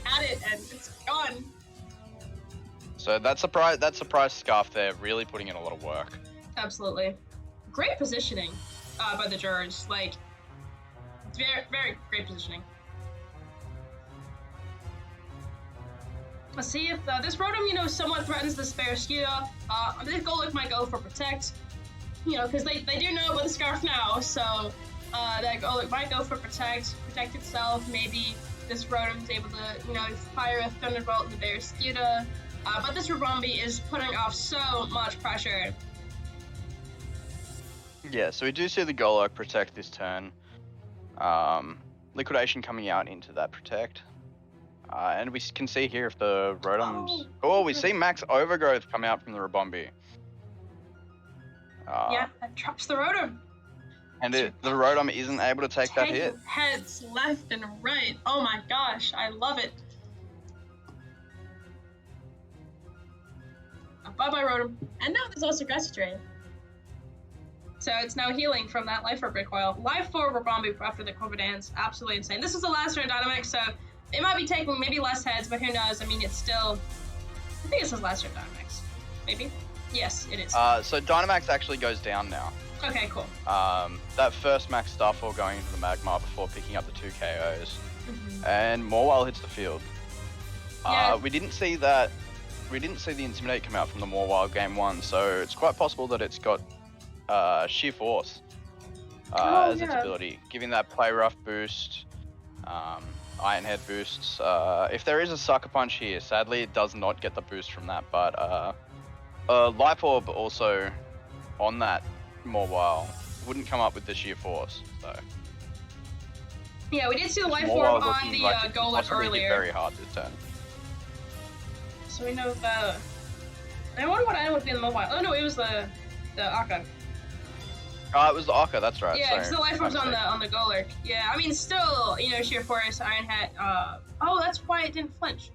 had it and it's gone. So that surprise scarf there, really putting in a lot of work. Absolutely. Great positioning by the jurors. Like, very, very great positioning. Let's see if this Rotom, you know, somewhat threatens this Barraskewda. This Golurk might go for Protect, you know, because they do know about the Scarf now, so that Golurk might go for Protect itself. Maybe this Rotom's able to, you know, fire a Thunderbolt in the Barraskewda. But this Ribombee is putting off so much pressure. Yeah, so we do see the Golurk Protect this turn. Liquidation coming out into that Protect. And we can see here if the Rotoms... Oh, we see Max Overgrowth come out from the Ribombee. Yeah, that drops the Rotom. And the Rotom isn't able to take that hit. Heads left and right. Oh my gosh, I love it. Bye-bye, Rotom. And now there's also Grassy Drain. So it's now healing from that Life Orb recoil. Life 4 Ribombee after the Quiver Dance. Absolutely insane. This is the last turn Dynamax, so it might be taking maybe less heads, but who knows? I mean, it's still... I think it's his last turn Dynamax. Maybe? Yes, it is. So Dynamax actually goes down now. Okay, cool. That first Max Starfall going into the Magmar before picking up the 2 KOs. And Morwile hits the field. Yeah. We didn't see that... We didn't see the Intimidate come out from the Morwile Game 1, so it's quite possible that it's got Sheer Force as its ability, giving that Play Rough boost, Iron Head boosts. If there is a Sucker Punch here, sadly it does not get the boost from that, but Life Orb also on that Morwile wouldn't come up with the Sheer Force, so... Yeah, we did see the Life Orb on the Golurk earlier. Very hard this turn. So we know the... I wonder what item would be in the mobile. Oh no, it was the Akka. It was the Akka, that's right. Yeah, because the Life Orb's on the Golurk. Yeah, I mean, still, you know, Sheer Force, Iron Hat. Oh, that's why it didn't flinch.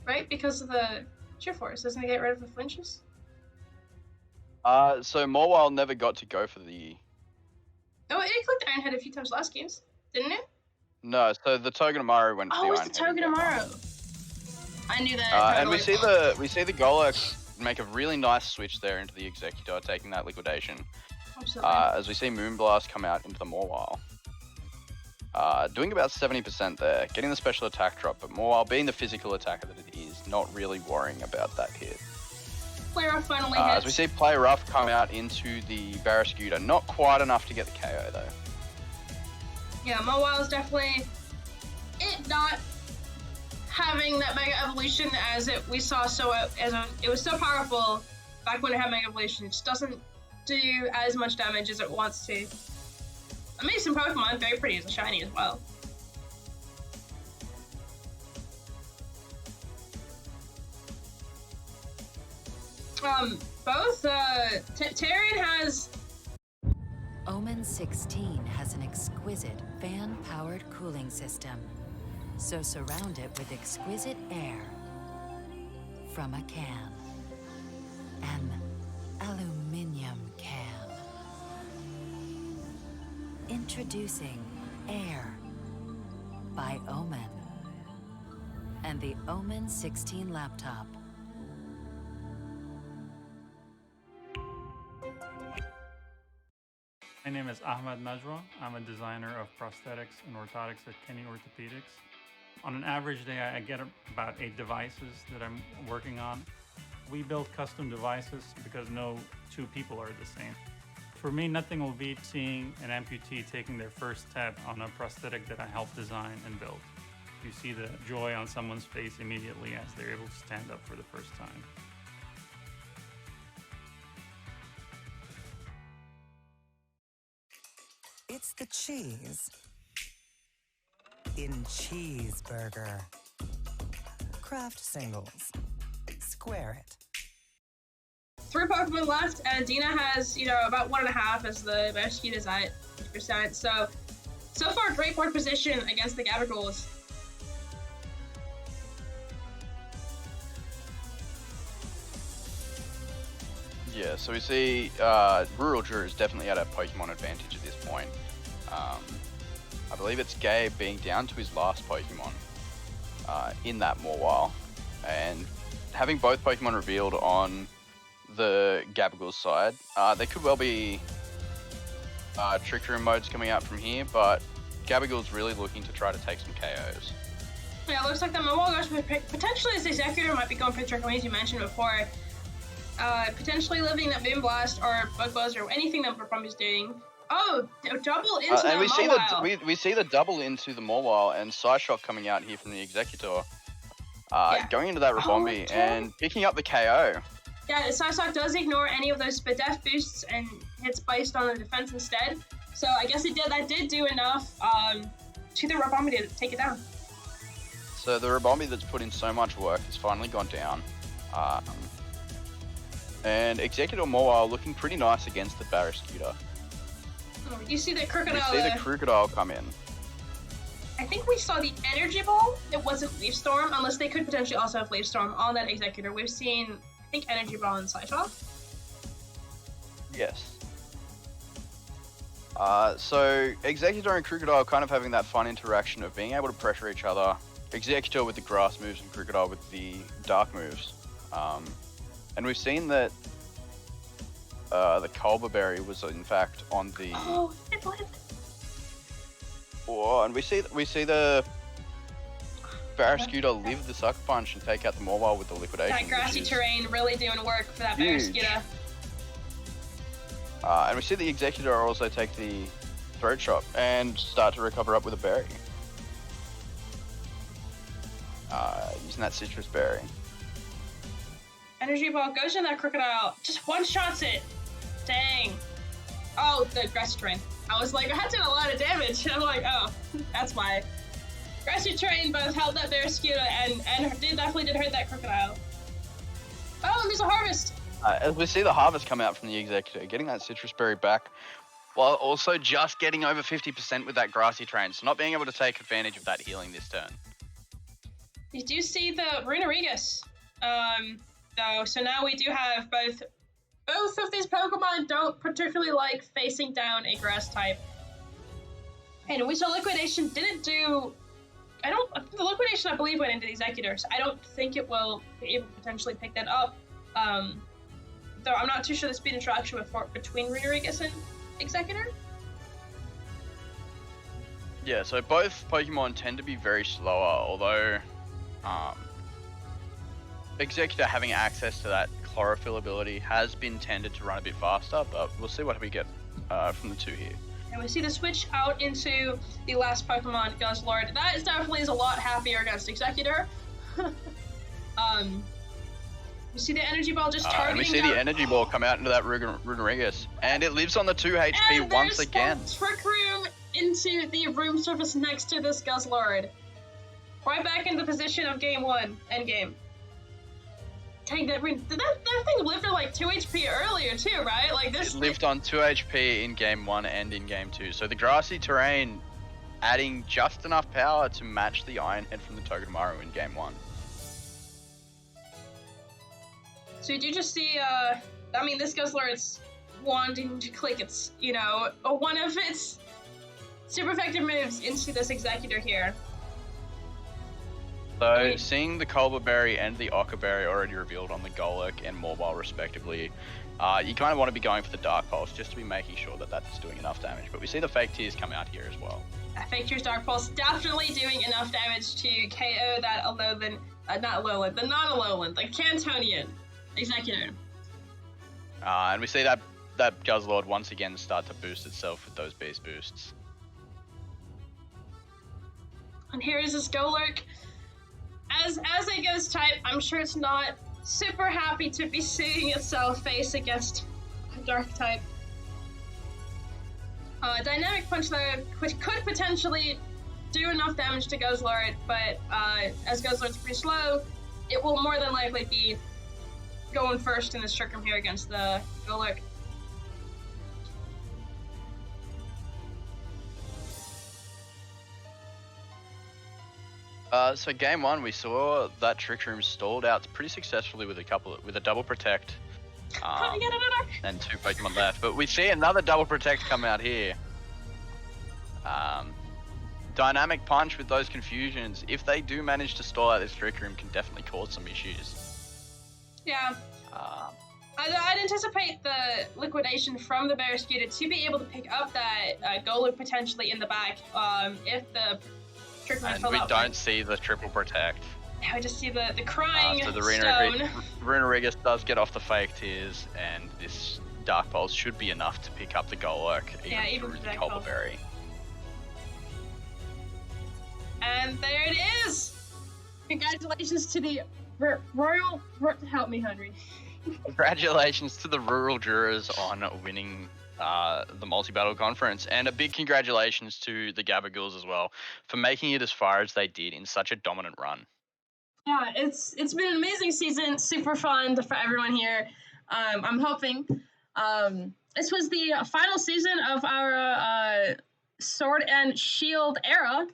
Right? Because of the Sheer Force. Doesn't it get rid of the flinches? So Morwile never got to go for the... Oh, it clicked Iron Head a few times last games, didn't it? No, so the Togedemaru went to the Iron Head. Oh, it was the Togedemaru. I knew that. And we see the Golurk make a really nice switch there into the Executor, taking that liquidation. Absolutely. As we see Moonblast come out into the Morwile. Doing about 70% there, getting the special attack drop, but Morwile, being the physical attacker that it is, not really worrying about that hit. Play Rough finally hits. As we see Play Rough come out into the Barraskewda, not quite enough to get the KO though. Yeah, Morwile is definitely it not having that Mega Evolution as we saw it was so powerful back when it had Mega Evolution. It just doesn't do as much damage as it wants to. Amazing Pokemon, very pretty as a shiny as well. Both, Tarian has... Omen 16 has an exquisite fan-powered cooling system, so surround it with exquisite air from a can. An aluminum can. Introducing Air by Omen and the Omen 16 laptop. My name is Ahmad Najwa. I'm a designer of prosthetics and orthotics at Kenny Orthopedics. On an average day, I get about 8 devices that I'm working on. We build custom devices because no two people are the same. For me, nothing will beat seeing an amputee taking their first step on a prosthetic that I helped design and build. You see the joy on someone's face immediately as they're able to stand up for the first time. It's the cheese in cheeseburger. Kraft singles. Square it. 3 Pokemon left, and Dina has, about 1.5 as the best Skeet is at 50%. So far, great board position against the Gabagools. Yeah, so we see Rural Drew is definitely at a Pokemon advantage at this point. I believe it's Gabe being down to his last Pokemon in that Mawile, and having both Pokemon revealed on the Gabagool side, there could well be Trick Room modes coming out from here, but Gabagool's really looking to try to take some KOs. Yeah, it looks like the Mawile goes potentially as the Executor might be going for Trick Room, as you mentioned before. Potentially living that Moonblast or Bug Buzz or anything that Brumby's doing. Oh, double into the Mawile. We see the double into the Mawile and Psyshock coming out here from the Executor. Going into that Rabombi and picking up the KO. Yeah, Psyshock does ignore any of those def boosts and hits based on the defense instead. So I guess that did do enough to the Rabombi to take it down. So the Rabombi that's put in so much work has finally gone down. And Executor Mawile looking pretty nice against the Barrascuda. Oh, you see the Crocodile. We see the Crocodile come in. I think we saw the Energy Ball. It wasn't Leaf Storm, unless they could potentially also have Leaf Storm on that Executor. We've seen, I think, Energy Ball and Psyshock. Yes. So Executor and Crocodile kind of having that fun interaction of being able to pressure each other. Executor with the grass moves and Crocodile with the dark moves. And we've seen that the Culver Berry was in fact on the. Oh, it lived. Oh, and we see the Barrascuda live the Sucker Punch and take out the Mawile with the Liquidation. That grassy terrain really doing work for that Barrascuda. And we see the Executor also take the Throat Chop and start to recover up with a berry. Using that Citrus Berry. Energy Ball goes in that Crocodile, just one-shots it. Dang. Oh, the Grassy Terrain. I was like, that's doing a lot of damage. I'm like, oh, that's why. Grassy Terrain both held that Barrascuda and definitely did hurt that Crocodile. Oh, and there's a Harvest. As we see the Harvest come out from the Executor, getting that Citrus Berry back, while also just getting over 50% with that Grassy Terrain, so not being able to take advantage of that healing this turn. You do see the Runerigus. So now we do have both of these Pokemon don't particularly like facing down a grass type. And we saw Liquidation didn't do... The Liquidation, I believe, went into the Executor, so I don't think it will be able to potentially pick that up. Though I'm not too sure the speed interaction between Runerigus and Executor. Yeah, so both Pokemon tend to be very slower, although Executor having access to that Chlorophyll ability has been tended to run a bit faster, but we'll see what we get from the two here. And we see the switch out into the last Pokemon, Guzzlord. That is definitely a lot happier against Executor. You see the energy ball just And targeting we see down. the energy ball come out into that Runerigus, and it lives on the 2 HP And once there's again. that Trick Room into the room surface next to this Guzzlord. Right back in the position of game 1, endgame. Dang, that thing lived at like 2 HP earlier too, right? Like this. It lived on 2 HP in game 1 and in game 2. So the grassy terrain adding just enough power to match the Iron Head from the Togedemaru in game 1. So you do just see, I mean, this Guzzlord's wanting to click its, one of its super effective moves into this Executor here. So seeing the Culver Berry and the Ochre Berry already revealed on the Golurk and Mobile respectively, you kind of want to be going for the Dark Pulse just to be making sure that that's doing enough damage. But we see the Fake Tears come out here as well. Fake Tears Dark Pulse definitely doing enough damage to KO that Alolan, not Alolan, the non-Alolan, the Cantonian Executor. And we see that Guzzlord once again start to boost itself with those base boosts. And here is this Golurk. As a ghost type, I'm sure it's not super happy to be seeing itself face against a dark type. Dynamic Punch though, which could potentially do enough damage to Guzzlord, but as Guzzlord's pretty slow, it will more than likely be going first in this Trick Room here against the Golurk. So game 1, we saw that Trick Room stalled out pretty successfully with a double protect, and 2 Pokemon left. But we see another double protect come out here. Dynamic Punch with those confusions, if they do manage to stall out this Trick Room, can definitely cause some issues. Yeah. I'd anticipate the liquidation from the Barraskewda to be able to pick up that Golurk potentially in the back if the Trick Room is And filled we up. don't see the triple protect. I just see the crying So the stone. Runerigus does get off the Fake Tears, and this Dark Pulse should be enough to pick up the Golurk, even through the Culver Berry. And there it is! Congratulations to the Royal... Help me, Henry. Congratulations to the Rural Jurors on winning the Multi-Battle Conference, and a big congratulations to the Gabagools as well for making it as far as they did in such a dominant run. Yeah, it's been an amazing season, super fun for everyone here. I'm hoping this was the final season of our Sword and Shield era.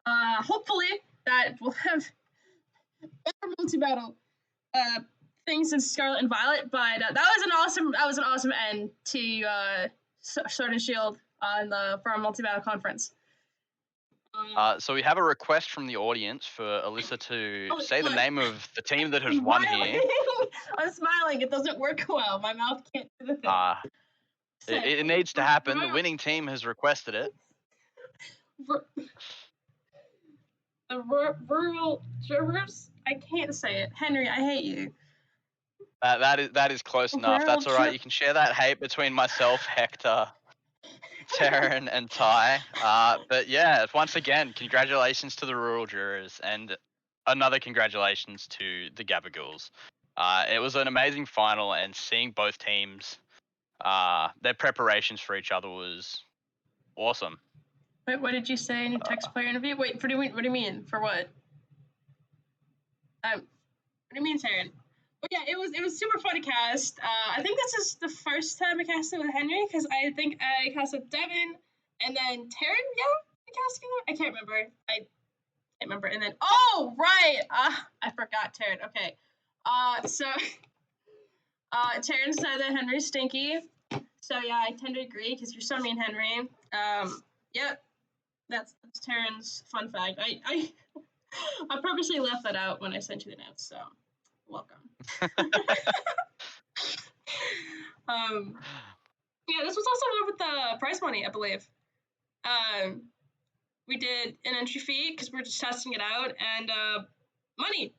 Hopefully that we'll have better multi-battle things in Scarlet and Violet, but that was an awesome end to Sword and Shield for our multi-battle conference. So we have a request from the audience for Alyssa to say the name of the team that has won here. I'm smiling. It doesn't work well. My mouth can't do the thing. It needs to happen. The winning team has requested it. The Rural Jurors? I can't say it. Henry, I hate you. That is close enough. That's all right. You can share that hate between myself, Hector, Taryn, and Ty. But yeah, once again, congratulations to the Rural Jurors, and another congratulations to the Gabagools. It was an amazing final, and seeing both teams, their preparations for each other was awesome. Wait, what did you say in your text player interview? Wait, what do you mean? For what? What do you mean, Taryn? But yeah, it was super fun to cast. I think this is the first time I casted with Henry, because I think I cast with Devin, and then Taryn, I casted with. I can't remember. And then, oh, right! I forgot Taryn. Okay. So, Taryn said that Henry's stinky. So yeah, I tend to agree, because you're so mean, Henry. Yep. That's Taryn's fun fact. I purposely left that out when I sent you the notes, so welcome. Yeah, this was also one with the prize money, I believe. We did an entry fee because we're just testing it out, and money.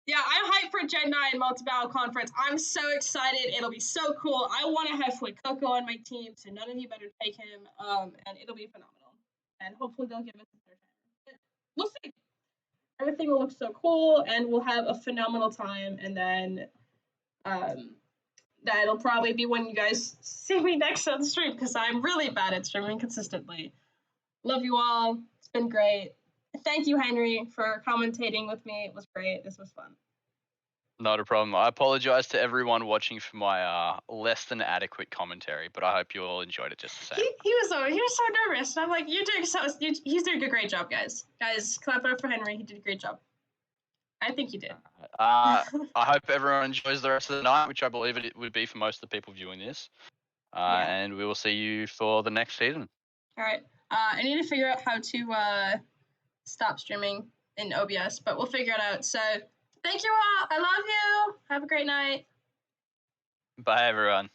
Yeah, I'm hyped for Gen 9 Multi-Battle Conference. I'm so excited. It'll be so cool. I want to have Fuecoco on my team, so none of you better take him, and it'll be phenomenal. And hopefully they'll give us a third time. But we'll see. everything will look so cool, and we'll have a phenomenal time. And then that'll probably be when you guys see me next on the stream, because I'm really bad at streaming consistently. Love you all. It's been great. Thank you, Henry, for commentating with me. It was great. This was fun. Not a problem. I apologize to everyone watching for my less than adequate commentary, but I hope you all enjoyed it just the same. He was so nervous, and I'm like, he's doing a great job, guys. Guys, clap it up for Henry. He did a great job. I think you did. I hope everyone enjoys the rest of the night, which I believe it would be for most of the people viewing this. And we will see you for the next season. All right. I need to figure out how to stop streaming in OBS, but we'll figure it out. So thank you all. I love you. Have a great night. Bye, everyone.